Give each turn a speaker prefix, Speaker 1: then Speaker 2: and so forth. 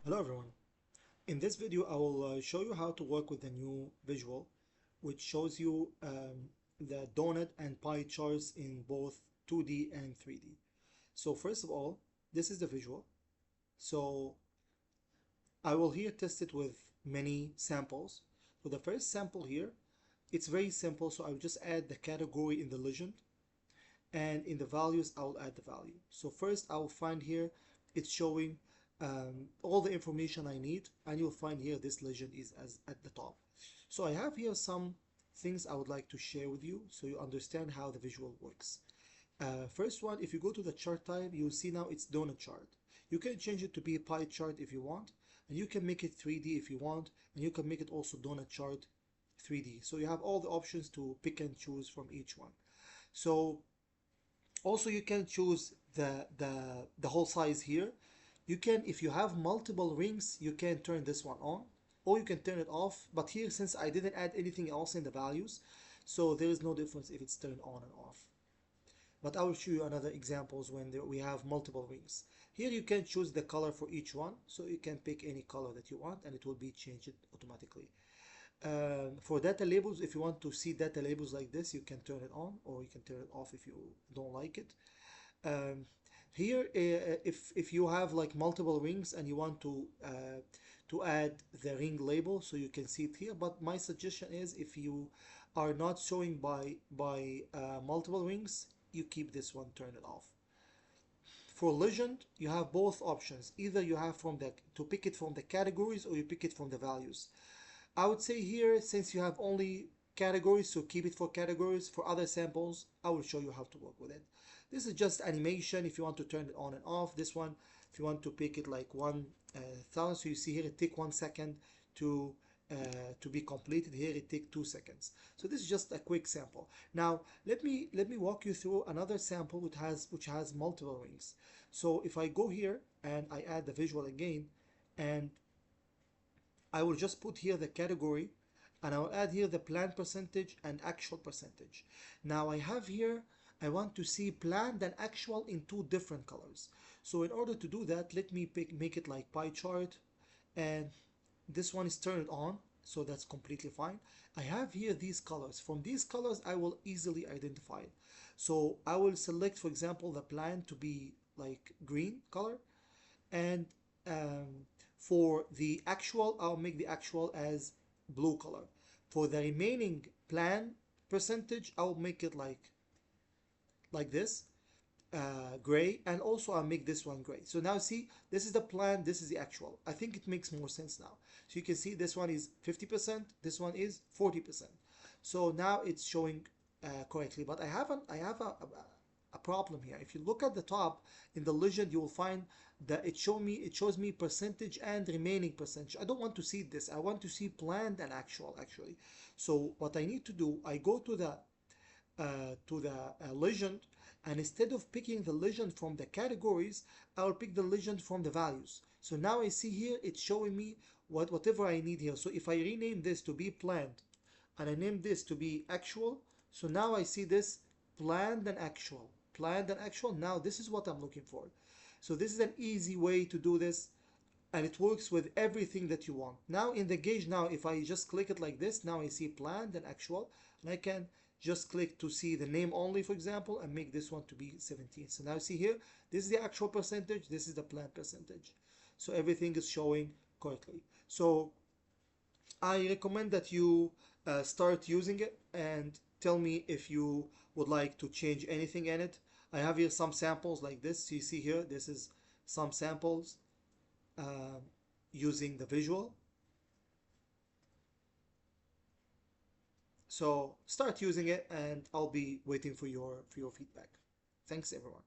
Speaker 1: Hello everyone. In this video I will show you how to work with the new visual which shows you the donut and pie charts in both 2D and 3D. So first of all, this is the visual. So I will here test it with many samples. So the first sample here, it's very simple, so I will just add the category in the legend, and in the values I will add the value. So first I will find here it's showing all the information I need, and you'll find here this legend is as at the top. So I have here some things I would like to share with you so you understand how the visual works. First one, if you go to the chart type, you'll see now it's donut chart. You can change it to be a pie chart if you want, and you can make it 3D if you want, and you can make it also donut chart 3D. So you have all the options to pick and choose from each one. So also you can choose the whole size here. You can, if you have multiple rings, you can turn this one on or you can turn it off. But here, since I didn't add anything else in the values, so there is no difference if it's turned on and off. But I will show you another examples when we have multiple rings. Here you can choose the color for each one, so you can pick any color that you want and it will be changed automatically. For data labels, if you want to see data labels like this, you can turn it on or you can turn it off if you don't like it. Here, if you have like multiple rings and you want to add the ring label, so you can see it here. But my suggestion is, if you are not showing by multiple rings, you keep this one, turn it off. For legend, you have both options. Either you have to pick it from the categories or you pick it from the values. I would say here, since you have only categories, so keep it for categories. For other samples, I will show you how to work with it. This is just animation if you want to turn it on and off. This one, if you want to pick it like 1,000, so you see here it take 1 second to be completed. Here it take 2 seconds. So this is just a quick sample. Now let me walk you through another sample which has multiple rings. So if I go here and I add the visual again, and I will just put here the category, and I'll add here the planned percentage and actual percentage. Now I have here, I want to see planned and actual in two different colors. So in order to do that, let me make it like pie chart, and this one is turned on, so that's completely fine. I have here these colors. From these colors, I will easily identify it. So I will select, for example, the plan to be like green color, and for the actual, I'll make the actual as blue color. For the remaining plan percentage, I'll make it like this, gray, and also I'll make this one gray. So now see, this is the plan, this is the actual. I think it makes more sense now. So you can see this one is 50%, this one is 40%. So now it's showing correctly, but I have a problem here. If you look at the top in the legend, you will find that it shows me percentage and remaining percentage. I don't want to see this. I want to see planned and actual actually. So what I need to do, I go to the legend, and instead of picking the legend from the categories, I'll pick the legend from the values. So now I see here it's showing me whatever I need here. So if I rename this to be planned and I name this to be actual, so now I see this planned and actual, planned and actual. Now this is what I'm looking for. So this is an easy way to do this, and it works with everything that you want. Now in the gauge, now if I just click it like this, now I see planned and actual, and I can just click to see the name only, for example, and make this one to be 17. So now see here, this is the actual percentage, this is the planned percentage. So everything is showing correctly. So I recommend that you start using it and tell me if you would like to change anything in it. I have here some samples like this. You see here, this is some samples using the visual. So start using it and I'll be waiting for your feedback. Thanks everyone.